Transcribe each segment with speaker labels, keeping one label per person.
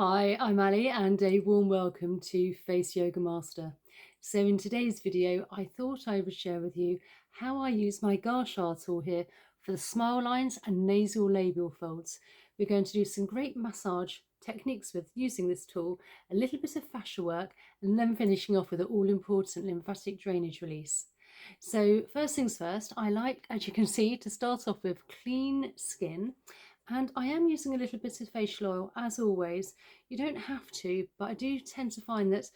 Speaker 1: Hi, I'm Ali and a warm welcome to Face Yoga Master. So in today's video, I thought I would share with you how I use my Gua Sha tool here for the smile lines and nasal labial folds. We're going to do some great massage techniques with using this tool, a little bit of fascia work, and then finishing off with an all-important lymphatic drainage release. So first things first, I like, as you can see, to start off with clean skin. And I am using a little bit of facial oil, as always. You don't have to, but I do tend to find that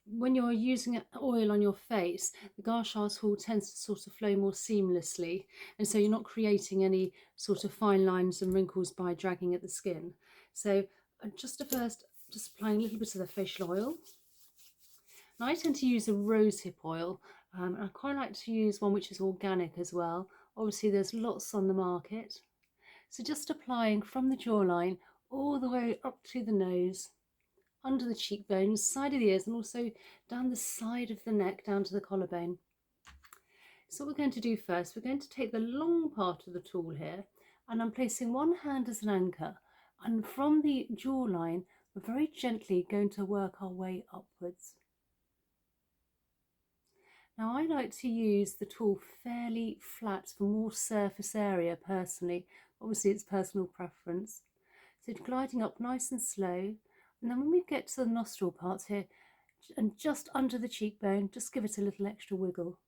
Speaker 1: when you're using oil on your face, the Gua Sha tool tends to sort of flow more seamlessly. And so you're not creating any sort of fine lines and wrinkles by dragging at the skin. So just applying a little bit of the facial oil. Now I tend to use a rosehip oil. I quite like to use one which is organic as well. Obviously there's lots on the market. So just applying from the jawline all the way up to the nose, under the cheekbones, side of the ears, and also down the side of the neck, down to the collarbone. So what we're going to do first, we're going to take the long part of the tool here, and I'm placing one hand as an anchor, and from the jawline, we're very gently going to work our way upwards. Now I like to use the tool fairly flat for more surface area personally. Obviously it's personal preference. So gliding up nice and slow, and then when we get to the nostril parts here and just under the cheekbone, just give it a little extra wiggle.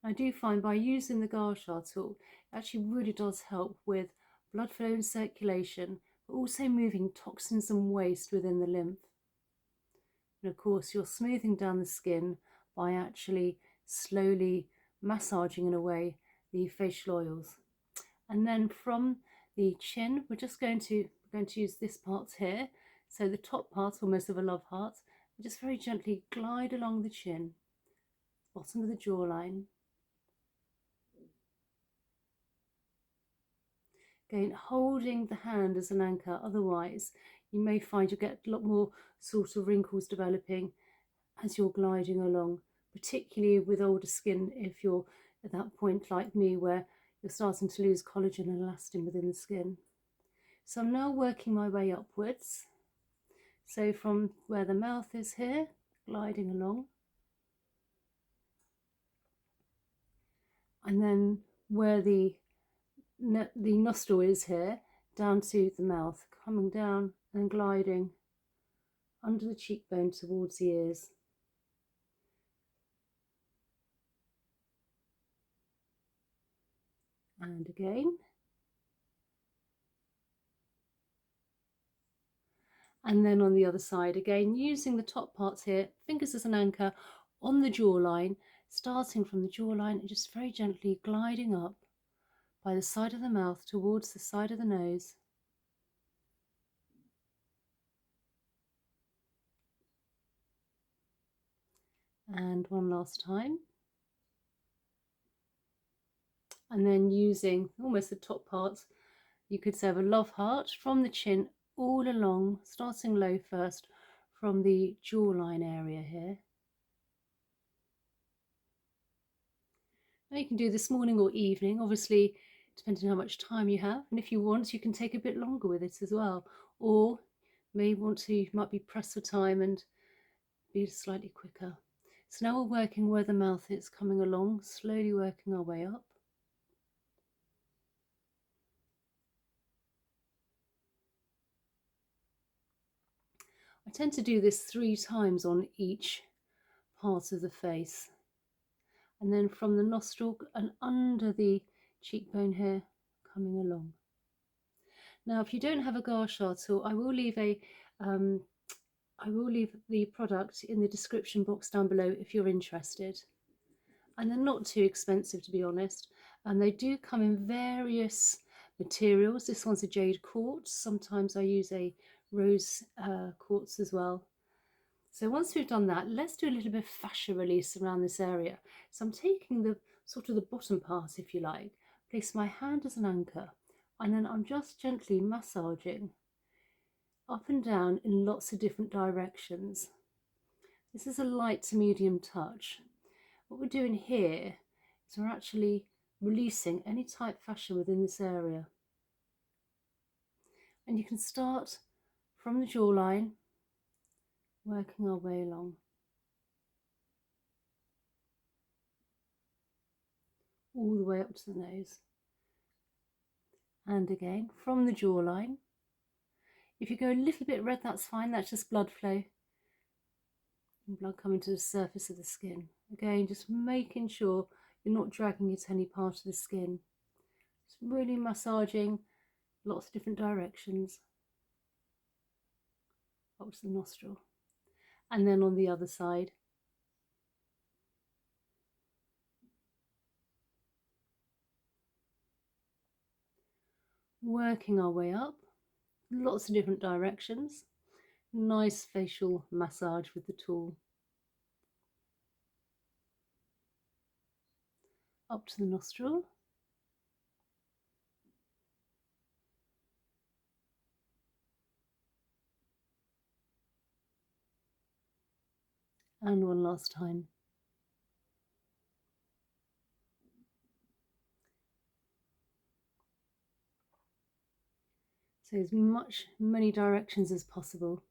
Speaker 1: I do find by using the Gua Sha tool, it actually really does help with blood flow and circulation, but also moving toxins and waste within the lymph. And of course you're smoothing down the skin by actually slowly massaging away the facial oils. And then from the chin, we're going to use this part here. So the top part, almost of a love heart, we just very gently glide along the chin, bottom of the jawline. Again, holding the hand as an anchor, otherwise you may find you get a lot more sort of wrinkles developing as you're gliding along, particularly with older skin if you're at that point like me where you're starting to lose collagen and elastin within the skin. So I'm now working my way upwards. So from where the mouth is here, gliding along. And then where the nostril is here, down to the mouth, coming down and gliding under the cheekbone towards the ears. And again. And then on the other side, again, using the top parts here, fingers as an anchor on the jawline, starting from the jawline and just very gently gliding up by the side of the mouth towards the side of the nose. And one last time. And then using almost the top parts, you could say of a love heart from the chin all along, starting low first from the jawline area here. Now you can do this morning or evening, obviously depending on how much time you have, and if you want you can take a bit longer with it as well, or you might be pressed for time and be slightly quicker. So now we're working where the mouth is, coming along, slowly working our way up. I tend to do this 3 times on each part of the face. And then from the nostril and under the cheekbone here, coming along. Now, if you don't have a Gua Sha tool, I will leave the product in the description box down below if you're interested. And they're not too expensive, to be honest. And they do come in various materials. This one's a jade quartz. Sometimes I use a rose quartz as well. So once we've done that, let's do a little bit of fascia release around this area. So I'm taking the sort of the bottom part, if you like, place my hand as an anchor, and then I'm just gently massaging up and down in lots of different directions. This is a light to medium touch. What we're doing here is we're actually releasing any tight fascia within this area. And you can start from the jawline, working our way along. All the way up to the nose. And again, from the jawline. If you go a little bit red, that's fine, that's just blood flow. And blood coming to the surface of the skin. Again, just making sure you're not dragging it to any part of the skin. Just really massaging lots of different directions. Up to the nostril. And then on the other side. Working our way up, lots of different directions. Nice facial massage with the tool. Up to the nostril. And one last time. So as many directions as possible.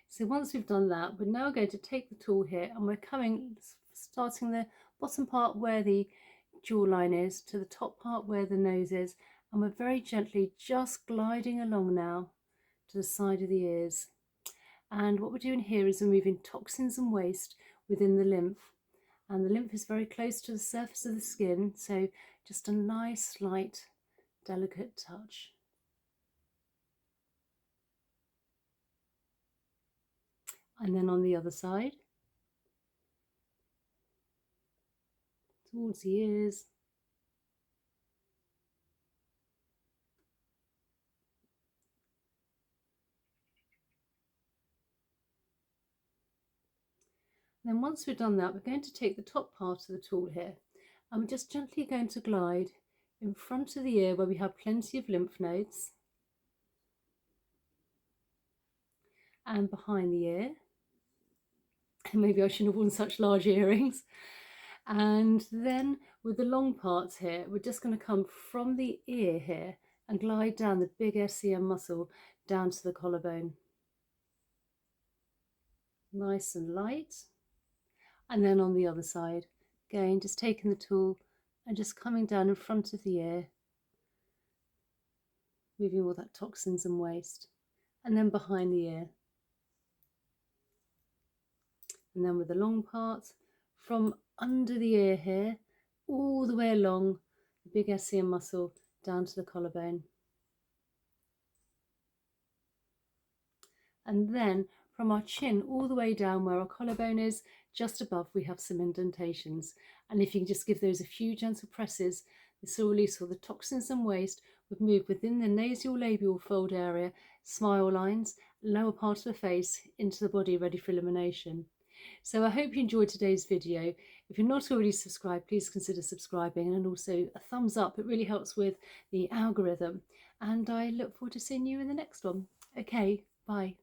Speaker 1: So once we've done that, we're now going to take the tool here and we're starting the bottom part where the jawline is to the top part where the nose is, and we're very gently just gliding along now to the side of the ears. And what we're doing here is removing toxins and waste within the lymph. And the lymph is very close to the surface of the skin, so just a nice, light, delicate touch. And then on the other side, towards the ears. Then once we've done that, we're going to take the top part of the tool here and we're just gently going to glide in front of the ear where we have plenty of lymph nodes, and behind the ear. And maybe I shouldn't have worn such large earrings. And then with the long parts here, we're just going to come from the ear here and glide down the big SCM muscle down to the collarbone. Nice and light. And then on the other side, again, just taking the tool and just coming down in front of the ear, moving all that toxins and waste. And then behind the ear. And then with the long part, from under the ear here, all the way along the big SCM muscle down to the collarbone. And then from our chin all the way down where our collarbone is, just above we have some indentations. And if you can just give those a few gentle presses, this will release all the toxins and waste. We've moved within the nasolabial fold area, smile lines, lower part of the face into the body ready for elimination. So I hope you enjoyed today's video. If you're not already subscribed, please consider subscribing, and also a thumbs up. It really helps with the algorithm. And I look forward to seeing you in the next one. Okay, bye.